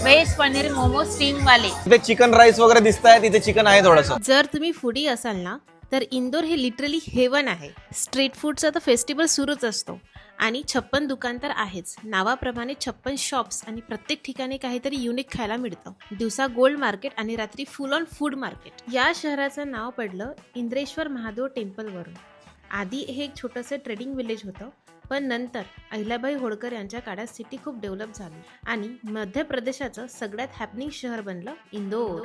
Veg paneer momo steam वाले। इथे chicken rice वगैरे दिसत आहे, तिथे चिकन आहे थोडंसं। जर तुम्ही फूडी असाल ना तर इंदोर हे लिटरली हेवन आहे। स्ट्रीट फूडचा तर फेस्टिवल सुरूच असतो आणि 56 दुकान तर आहेच। नावाप्रमाणे 56 शॉप्स आणि प्रत्येक ठिकाणी काहीतरी युनिक खायला मिळतं। दिवसा गोल्ड मार्केट आणि रात्री फुल ऑन फूड मार्केट। या शहराचं नाव पडलं इंद्रेश्वर महादेव टेम्पल वरून। आधी हे एक छोटंसं ट्रेडिंग विलेज होतं, पण नंतर अहिल्याबाई होळकर यांच्या काळात सिटी खूप डेव्हलप झाली आणि मध्य प्रदेशाचं सगळ्यात हॅपनिंग शहर बनलं इंदोर।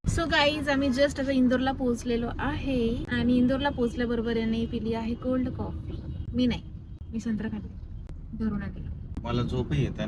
सो गाईज, आम्ही जस्ट आता इंदोरला पोहोचलेलो आहे आणि इंदोरला पोहोचल्याबरोबर याने पिली आहे कोल्ड कॉफी। मी संत्रा खाल्ली घरून आली। मला झोपही येत ना,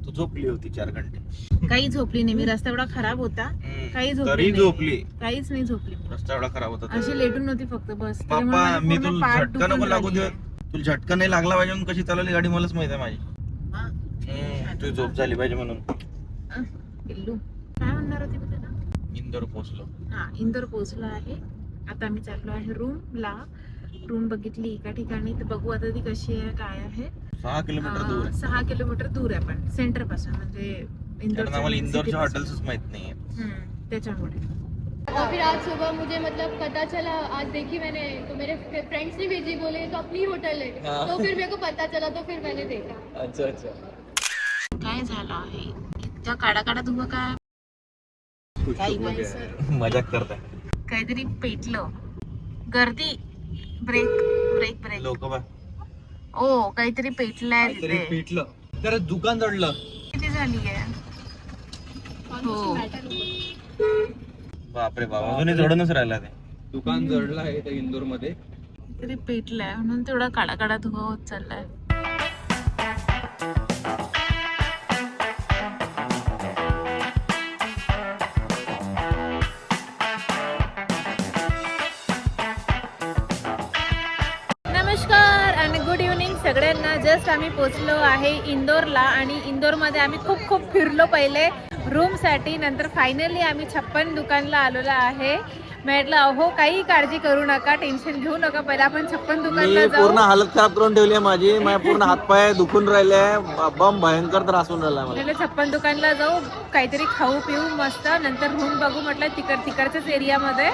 तू झोपली होती 4 घंटे। काही झोपली नाही मी, रस्ता एवढा खराब होता। काही तरी झोपली? काहीच नाही झोपली, रस्ता एवढा खराब होता अशी लेटून नव्हती फक्त बस। बाप्पा, मी तुला झटका नको लागू दे, तुला झटका नाही लागला पाहिजे म्हणून कशी चालवली गाडी मलाच माहित आहे माझी। तू झोप झाली पाहिजे म्हणून। पिल्लू काय म्हणणार होती मी तुला? इंदोर पोहोचलो। हा, इंदोर पोहोचलो आहे। आता आम्ही चाललो आहे रूमला। रूम बघितली एका ठिकाणी, तर बघू आता ती कशी आहे काय आहे। 6 किलोमीटर दूर आहे। 6 किलोमीटर दूर आहे पण सेंटर पासून, म्हणजे आम्हाला इंदोरचे हॉटेल्स माहित नाही त्याच्यामुळे। और फिर आज सुबह मुझे मतलब पता चला, आज देखी मैंने तो मेरे फ्रेंड्स ने भेजी, बोले तो अपनी होटल है। तो फिर मेरे को पता चला तो फिर मैंने देखा। अच्छा। काय झालं आहे इतका काडा काडा धुवा काय? काही नाही सर, मजाक करताय काहीतरी पेटलं। गर्दी, ब्रेक लोक बा ओ काहीतरी पेटलंय तिथे। पेटलं तर दुकान जडलं। किती झाली आहे? हो बापरे बाप, अजूनही जडूनच राहिला ते दुकान जडलं आहे त्या इंदोर मध्ये। तरी पेटलंय म्हणून तेवढा काळा काळा धुवा होत चाललाय। नमस्कार आणि गुड इव्हनिंग सगळ्यांना। जस्ट आम्ही पोचलो आहे इंदोरला आणि इंदोरमध्ये आम्ही खूप फिरलो पहिले रूमसाठी, नंतर फायनली आम्ही 56 दुकानला आलेलो आहे। म्हटलं अहो काही काळजी करू नका, टेन्शन घेऊ नका, पहिले आपण 56 दुकानला जाऊ। पूर्ण हालत खराब करून ठेवली आहे माझी, माझे पूर्ण हातपाय दुखून राहिले आहे, बम भयंकर त्रास होऊन राहिला मला। 56 दुकानला जाऊ, काहीतरी खाऊ पिऊ मस्त, नंतर रूम बघू म्हटलं तिकडच्याच एरियामध्ये।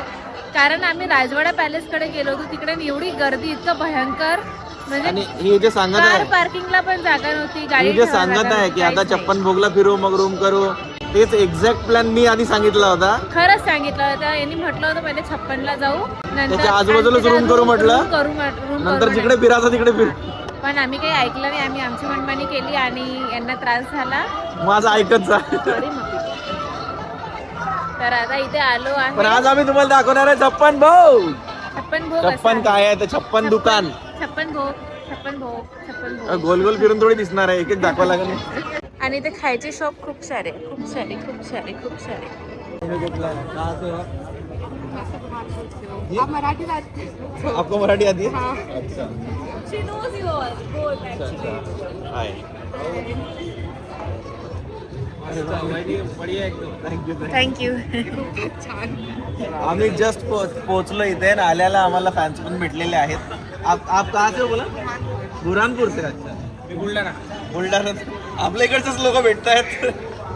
कारण आम्ही राजवाडा पॅलेस कडे गेलो होतो, तिकडे एवढी गर्दी, इतकं भयंकर, म्हणजे हे जे सांगत आहे पार्किंगला पण जागा नव्हती, गाडी जे सांगत आहे की आता 56 भोगला फिरू मग रूम करू, तेच एक्झॅक्ट प्लॅन मी आधी सांगितला होता। खरंच सांगितलं होतं यांनी, म्हटलं होतं पहिले 56 ला जाऊ, त्याच्या आजूबाजूलाच रूम करू म्हटलं, नंतर जिकडे फिरायचं तिकडे फिरू, पण आम्ही काही ऐकलं नाही। आम्ही आमची मनमानी केली आणि यांना त्रास झाला, माझं ऐकत जा। तर आता इथे आलो आहे। पण आज आम्ही तुम्हाला दाखवणार आहे 56 भोग। 56 भोग 56 काय आहे तर 56 दुकान, 56 भोग गोल गोल फिरून थोडी दिसणार आहे, एक एक दाखवा लागेल। आणि ते खायचे शॉप खूप सारे। आप मराठी बात आपको मराठी आती है? हाँ। अच्छा She knows yours both actually. हाय, बढ़िया एकदम, थँक्यू। थँक्यू। आम्ही जस्ट पोहोचलो इथे आणि आल्याला आम्हाला फॅन्स पण भेटलेले आहेत। आप कहाँ से हो बोला? बुरहानपूर से। अच्छा, मी बुलढाणा। आपल्या इकडचेच लोक भेटत आहेत,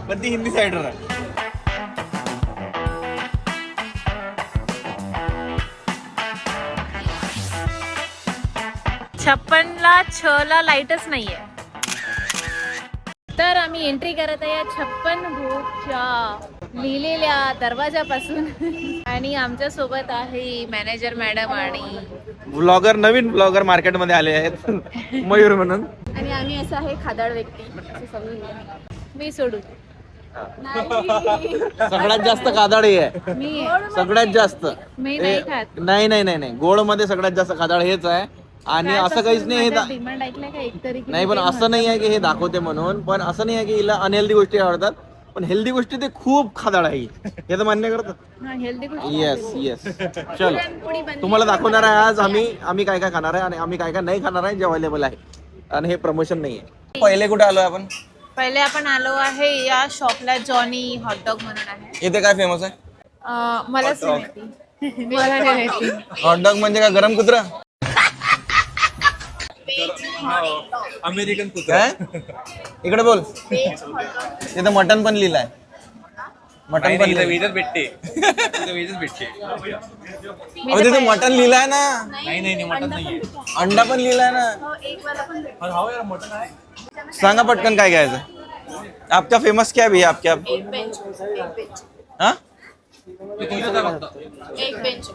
पण ती हिंदी साईडवर आहे। 56 ला 6 ला लाईटच नाहीये, तर आम्ही एंट्री करत आहे या 56 भोगच्या लिहिलेल्या दरवाजापासून आणि आमच्या सोबत आहे मॅनेजर मॅडम आणि ब्लॉगर, नवीन ब्लॉगर मार्केटमध्ये आले आहेत, मयूर म्हणून। आणि आम्ही असं आहे खादाड व्यक्ती, असं समजून घ्या। मी सोडून सगळ्यात जास्त खादाड हे आहे, मी सगळ्यात जास्त। मी नाही खात। नाही, गोड मध्ये सगळ्यात जास्त खादाड हेच आहे। आणि असं काहीच नाही, डिमांड ऐकलं का एक तरी? नाही, पण असं नाही आहे की हे दाखवते म्हणून, पण असं नाही आहे की हिला अनहेल्दी गोष्टी आवडतात, पण हेल्दी गोष्टी ते खूप खादाड आहे, हे तर मान्य करतात। हेल्दी येस चलो, तुम्हाला दाखवणार आहे आज आम्ही काय काय खाणार आहे आणि आम्ही काय काय नाही खाणार आहे जे अवेलेबल आहे, आणि हे प्रमोशन नाही आहे। पहिले कुठे आलोय आपण? पहिले आपण आलो आहे या शॉपला, जॉनी हॉटडॉग म्हणून आहे। इथे काय फेमस आहे? मलाच नाही माहिती, मला नाही माहिती। हॉटडॉग म्हणजे काय, गरम कुत्रा? अमेरिकन कुत्रा. काय इकडे बोल. तिथं मटन पण लिहिलंय. मटन पण लिहिलंय. वेजच भेटते. वेजच भेटते. अहो, तिथे मटन लिहिलंय ना. नाही मटन नाहीये. अंडा पण लिहिलाय ना. हो यार मटन आहे. सांगा पटकन काय घ्यायचं. आपका फेमस क्या है भैया आपके आप? एक बेंच. हाँ ते तीनच आहे फक्त. एक बेंच.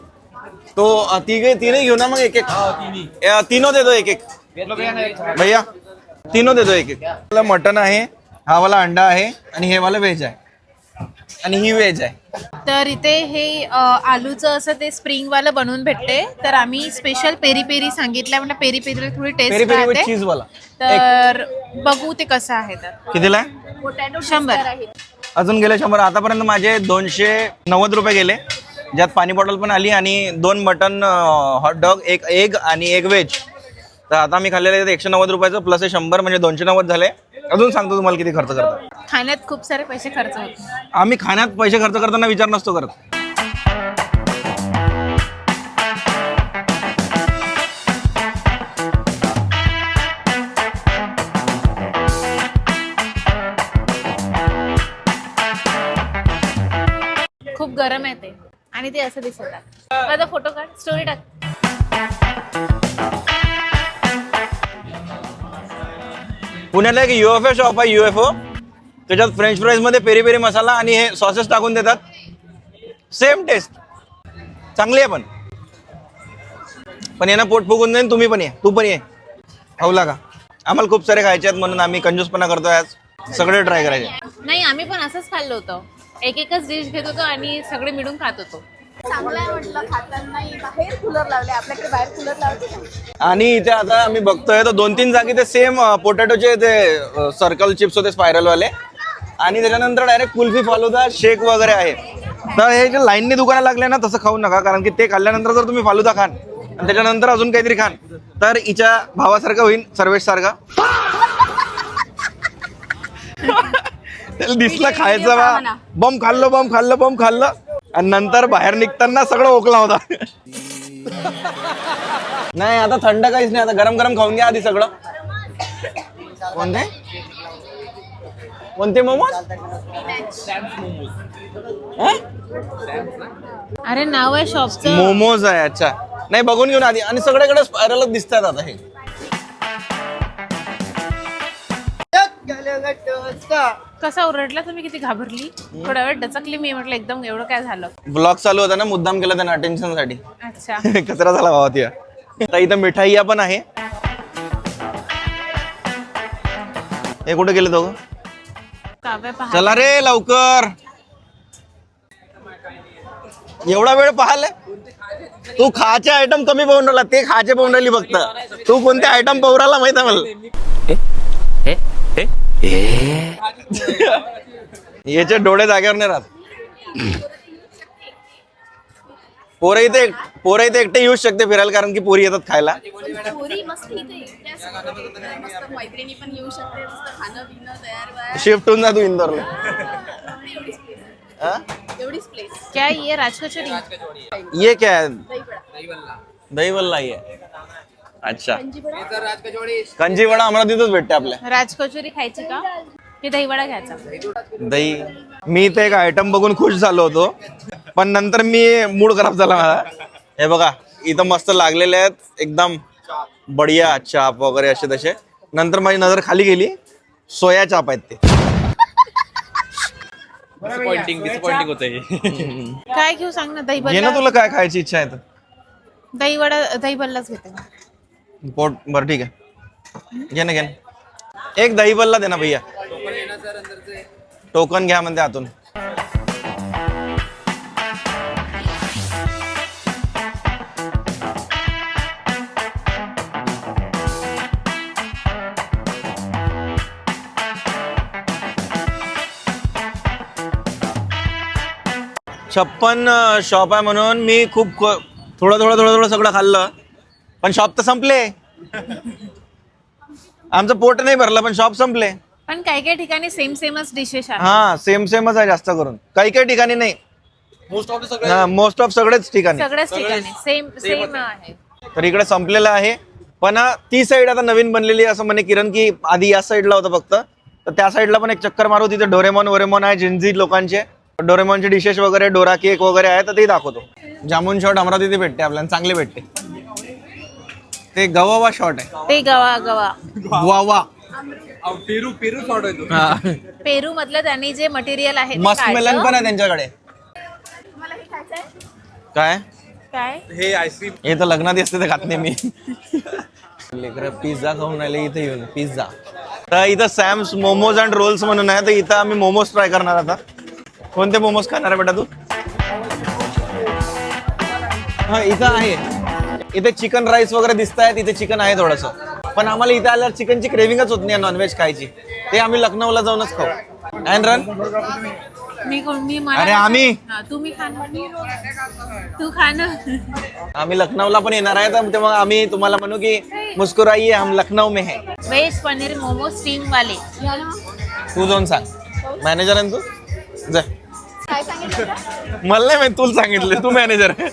तो तीनही घेऊ ना मग एक एक. तीनों दे दो एक एक भैया. तीनों दे दो एक एक. वाला मटन आहे, हा वाला अंडा आहे आणि हे वाला व्हेज आहे आणि ही व्हेज आहे. तर इथे हे आलूचं असं ते स्प्रिंग वाला बनवून भेटते. तर आम्ही स्पेशल पेरी पेरी सांगितलं म्हणजे पेरी पेरीला थोडी पेरी टेस्ट पेरी विथ राहते. चीज वाला. तर बघू ते कसं आहे. तर कितीला आहे? पोटॅटो 100. अजून गेले 100. आतापर्यंत माझे 290 रुपये गेले, ज्यात पाणी बॉटल पण आली आणि 2 मटन हॉटडॉग, एक एग आणि एक व्हेज. तर आता मी खाल्लेले 190 रुपयाचं प्लस 100 म्हणजे 290 झाले. अजून सांगतो तुम्हाला किती खर्च करतो. खाण्यात खूप सारे पैसे खर्च होते. आम्ही खाण्यात पैसे खर्च करताना विचार नसतो करत. खूप गरम आहे ते आणि ते असं दिसत आहे. माझा फोटो काढ, स्टोरी टाक. पुण्याला एक UFO शॉप आहे, UFO. त्याच्यात फ्रेंच फ्राईज मध्ये पेरी पेरी मसाला आणि हे सॉसेस टाकून देतात. सेम टेस्ट, चांगली आहे. पण यांना पोट फुगून जाईल. तुम्ही पण ये, तू पण ये. हवला का? आम्हाला खूप सारे खायचे आहेत म्हणून आम्ही कंजूसपणा करतोय आज. सगळे ट्राय करायचे. नाही, आम्ही पण असंच खाल्लं होतं. एक एकच डिश घेत होतो आणि सगळे मिळून खात होतो. चांगलं आहे म्हटलं खाताना. बाहेर कूलर लावले, आपल्याकडे बाहेर कूलर लावते. आणि इथे आता आम्ही बघतोय तर 2-3 जागी ते सेम पोटॅटोचे ते सर्कल चिप्स होते स्पायरल वाले आणि त्याच्यानंतर डायरेक्ट कुल्फी, फालुदा, शेक वगैरे आहे. तर हे जे लाईनने दुकानं लागले ना तसं खाऊ नका, कारण की ते खाल्ल्यानंतर जर तुम्ही फालुदा खान आणि त्याच्यानंतर अजून काहीतरी खान तर हिच्या भावासारखं होईल, सर्वेश सारखा. त्याला दिसलं खायचं बा, बम खाल्लं आणि नंतर बाहेर निघताना सगळं ओकला होता. नाही आता थंड काहीच नाही, आता गरम गरम खाऊन घ्या आधी सगळं. कोणते मोमोज? अरे नाव आहे शॉपचं. मोमोज आहे. अच्छा, नाही बघून घेऊन आधी. आणि सगळ्याकडे स्पायरलच दिसतात आता हे. कसा ओरडला तुम्ही, किती घाबरली. थोडा वेळ डचकली मी, म्हटलं एकदम एवढं काय झालं. ब्लॉग चालू होता ना, मुद्दाम केला त्यांना अटेन्शन साठी. अच्छा. कचरा झाला भावा त्या. तर इथं मिठाई पण आहे. हे कुठे गेले दोघं? काव्य पहा. चला रे लवकर. एवढा वेळ पाहाल. तू खायचे आयटम कमी पाहून राहिला, ते खायचे पाहून राहिली फक्त. तू कोणते आयटम पाहून राहिला माहित आहे मला. याचे डोळे जागेवर नाही राहत. पोरं इथे एकटे येऊ शकते फिरायला, कारण की पोरी येतात खायला. पोरी मस्त इथे मस्त मैत्रिणी पण येऊ शकते. मस्त खाणं पिणं तयार. शिफ्ट होऊन जा तू इंदोरला. एवढीच प्लेस. क्या ये राजकचोरी? ये क्या है? दही वल्ला ही आहे. अच्छा, कंजी वडा आम्हाला तिथंच भेटते आपल्या. राजकचोरी खायची का की दहीवडा घ्यायचा? दही. मी ते एक आयटम बघून खुश झालो होतो, पण नंतर मी मूड खराब झाला माझा. हे बघा इथं मस्त लागलेले आहेत एकदम बढिया चाप वगैरे असे तसे. नंतर माझी नजर खाली गेली, सोया चाप आहेत ते. डिसपॉइंटिंग होतंय. काय घेऊ सांग ना. घे ना, दहीभल्ला. तुला काय खायची इच्छा आहे तर. दहीवडा, दहीभल्लाच घेते. पोट बरं ठीक आहे. घे ना. एक दही बल्ला दे ना भैया. टोकन घ्या म्हणते आतून. छप्पन शॉप आहे म्हणून मी खूप थोडं सगळं खाल्लं, पण शॉप तर संपले. आमचं पोट नाही भरलं पण शॉप संपले. पण काही काही ठिकाणी सेमच डिशेस आहेत. हा सेमच आहे जास्त करून. काही ठिकाणी नाही, मोस्ट ऑफ सगळेच ठिकाणी. सगळ्याच ठिकाणी सेम आहे. तर इकडे संपलेलं आहे. पण ती साईड आता नवीन बनलेली आहे असं म्हणे किरण, की आधी या साईडला होतं फक्त, तर त्या साईडला पण एक चक्कर मारू. तिथे डोरेमॉन आहे, जिंजी लोकांचे डोरेमॉनचे डिशेस वगैरे, डोरा केक वगैरे आहे, तर ते दाखवतो. जामून शॉट अमरावतीत भेटते आपल्याला, चांगले भेटते. ते गवावा शॉट आहे, ते गवा वावा. पेरू पेरू शॉर्ट आहे तो. पेरू मधलं त्यांनी जे मटेरियल आहे ते मस्क मेलन काढलं. पण आहे त्यांच्याकडे. काय काय हे आईस्क्रीम हे तर लग्नात असते ते खात नाही मी. लेकरं पिझ्झा खाऊन आले इथे येऊन, पिझ्झा. तर इथं सॅम्स मोमोज अँड रोल्स म्हणून आहे, तर इथं आम्ही मोमोज ट्राय करणार आता. कोणते मोमोज खाणार आहे बेटा तू? हा इथं आहे, इथे चिकन राईस वगैरे दिसत आहेत, इथे चिकन आहे थोडंसं. पण आम्हाला इथे आल्यावर चिकनची क्रेविंगच होत नाही नॉनव्हेज खायची. ते आम्ही लखनौला जाऊनच खाऊ. अँड रन मी अरे आम्ही तुम्ही तू खाना. आम्ही लखनौला पण येणार आहे, तर तेव्हा आम्ही तुम्हाला म्हणू की मुस्कुराइये हम लखनऊ में है. व्हेज पनीर मोमो स्टीम वाले. तू जाऊन सांग, मॅनेजर आहे ना तू, जा. काय सांगितलं? मला नाही माहिती, तुला सांगितलं, तू मॅनेजर आहे.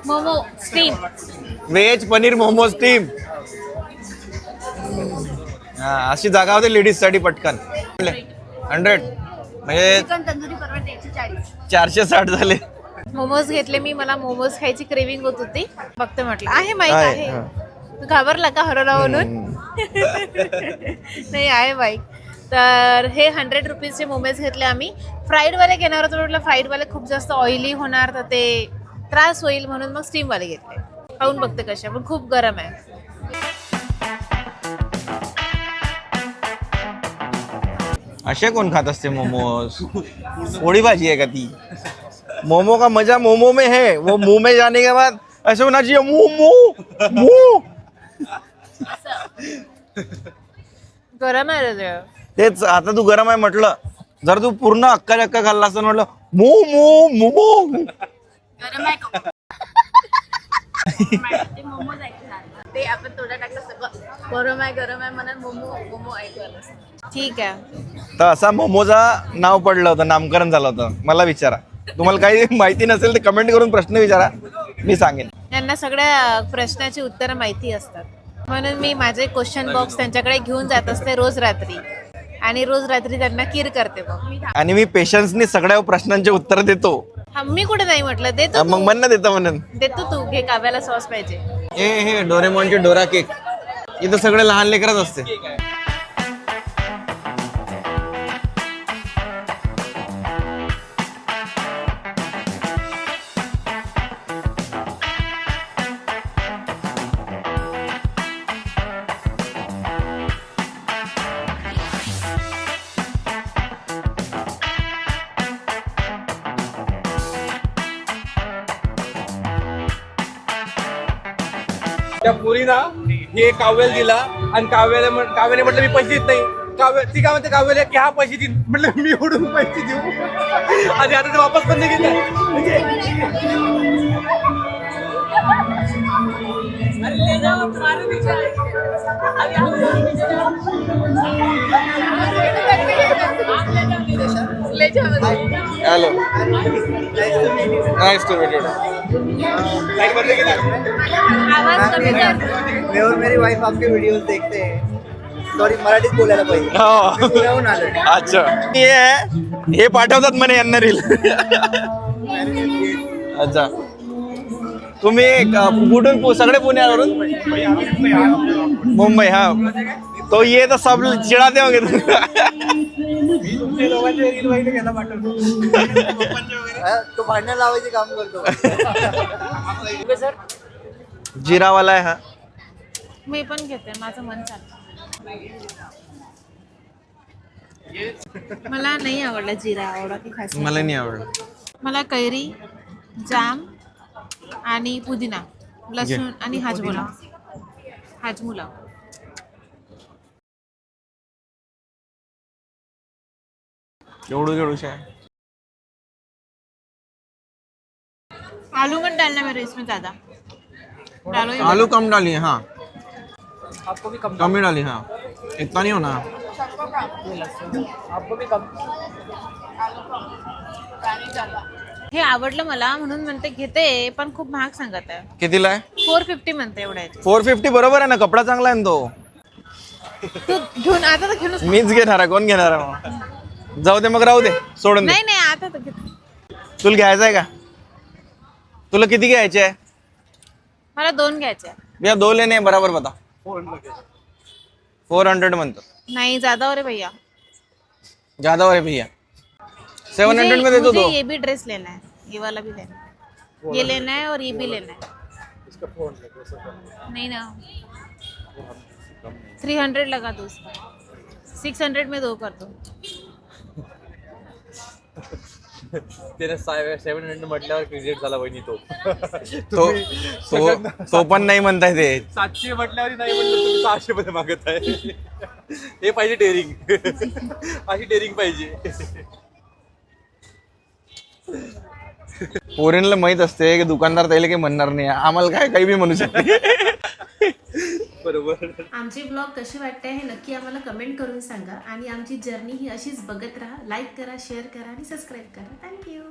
Momo steam. Veg paneer momo steam. हा अशी जागा होते लेडीज साठी पटकन. 100 म्हणजे तंदुरी परवडते 140. 460 झाले. मोमोज घेतले मी, मला मोमोज खायची क्रेविंग होत होती. फक्त म्हटलं आहे माहित आहे, आहे. हा. तू घाबरला का हरवला म्हणून? नाही आहे बाईक. तर हे 100 रुपीजचे मोमोज घेतले आम्ही. फ्राईडवाले घेणार होतो, म्हटलं फ्राईडवाले खूप जास्त ऑइली होणार, तर ते त्रास होईल, म्हणून मग स्टीमवाले घेतले. खाऊन बघते कशा, पण खूप गरम आहे. असे कोण खात असते मोमोज? पोळी भाजी आहे का ती? मोमो का मजा मोमो में है, वो मुंह में जाने के बाद ऐसे होना चाहिए, मुंह मुंह मुंह. गरम आहे रे ते. तेच आता तू गरम आहे म्हटलं, जर तू पूर्ण अक्का खाल्ला असतं म्हटलं मुंह मुंह मुंह. गरम आहे का? ते मोमोज ऐकणार, ते आपण थोडं टाकलं सगळं गरम आहे म्हणून मोमो ऐकलं. ठीक आहे. तर असा मोमोचा नाव पडलं होतं, नामकरण झालं होतं. मला विचारा, तुम्हाला काही माहिती नसेल तर कमेंट करून प्रश्न विचारा, मी सांगेन. यांना सगळ्या प्रश्नाची उत्तरं माहिती असतात, म्हणून मी माझे क्वेश्चन बॉक्स त्यांच्याकडे घेऊन जात असते रोज रात्री, आणि रोज रात्री त्यांना कीर करते. मग आणि मी पेशन्सनी सगळ्या प्रश्नांचे उत्तर देतो. मी कुठे नाही म्हटलं, देतो मग म्हणणं देतं म्हणून. देतो तू. घे, काव्याला सॉस पाहिजे. हे डोरेमॉनचे डोरा केक, इथं सगळे लहान लेकरच असते. त्या पुरीना हे काव्याला दिला, आणि काव्याने म्हटलं मी पैसे देत नाही. ती काय म्हणते काव्याला की हा पैसे देईन. म्हटलं मी उडून पैसे देऊ, आणि आता ते वापस पण नाही hello, nice to meet you. आवाज कमी कर. मैं और मेरी वाइफ आपके वीडियोस देखते हैं. सॉरी, मराठीत बोलायला पाहिजे. मी पुण्याहून आलोय. अच्छा, हे पाठवतात म्हणे यांना रील. अच्छा, तुम्ही कुठून? सगळे पुण्यावरून? मुंबई. हा, तो ये तो सब चिडाते वगैरे. तो भांडण लावायचे काम करतो. जिरावाला आहे हा. मी पण घेते, माझं मन चालतं. मला नाही आवडला जिरा आवडा की खास. मला नाही आवडलं. मला कैरी, जाम आणि पुदिना, लसूण आणि हाजमोला. केवढूशा आहे. आलू मत डालना मेरे इसमें ज्यादा. डालो ये. आलू कम डालिए. हाँ, कम ही डालिए. हाँ, इतना नहीं होना. हे आवडलं मला म्हणून म्हणते घेते, पण खूप महाग सांगत आहे. कितीला आहे? 450 म्हणते एवढ्या. 450 बरोबर आहे ना, कपडा चांगला आहे ना तो. तू घेऊन आता तर घेऊन. मीच घेणार आहे, कोण घेणार आहे मग? जाऊ दे मग, राहू दे, सोडून दे. नाही नाही आता तर घे. तुला घ्यायचं आहे का? तुला किती घ्यायचे आहे? मला 2 घ्यायचे आहे. भैया 2 लेने हैं, बराबर बता. 400 म्हणतो. नहीं ज्यादा हो रहे भैया. ज्यादा हो रहे भैया. 700 में दे दो. मुझे ये भी ड्रेस लेना है, ये वाला भी लेना है, ये लेना है और ये भी लेना है. नहीं ना 300 लगा दो उसका, 600 में 2 कर दो. त्याने 700 म्हटल्यावर क्रिएट झाला वहिनी तो. तो पण नाही म्हणताय ते. 700 म्हटल्यावर नाही म्हणलं, तुम्ही 600 मध्ये मागत आहे. हे पाहिजे डेअरिंग. अशी डेअरिंग पाहिजे. पोरींना माहित असते की दुकानदार त्याला काही म्हणणार नाही, आम्हाला काय काही बी म्हणू शकते. बरोबर. आमचे ब्लॉग कसे वाटते हे नक्की आम्हाला कमेंट करून सांगा. आणि आमची जर्नी ही अशीच बघत राहा. लाईक करा, शेअर करा आणि सबस्क्राईब करा. थँक्यू.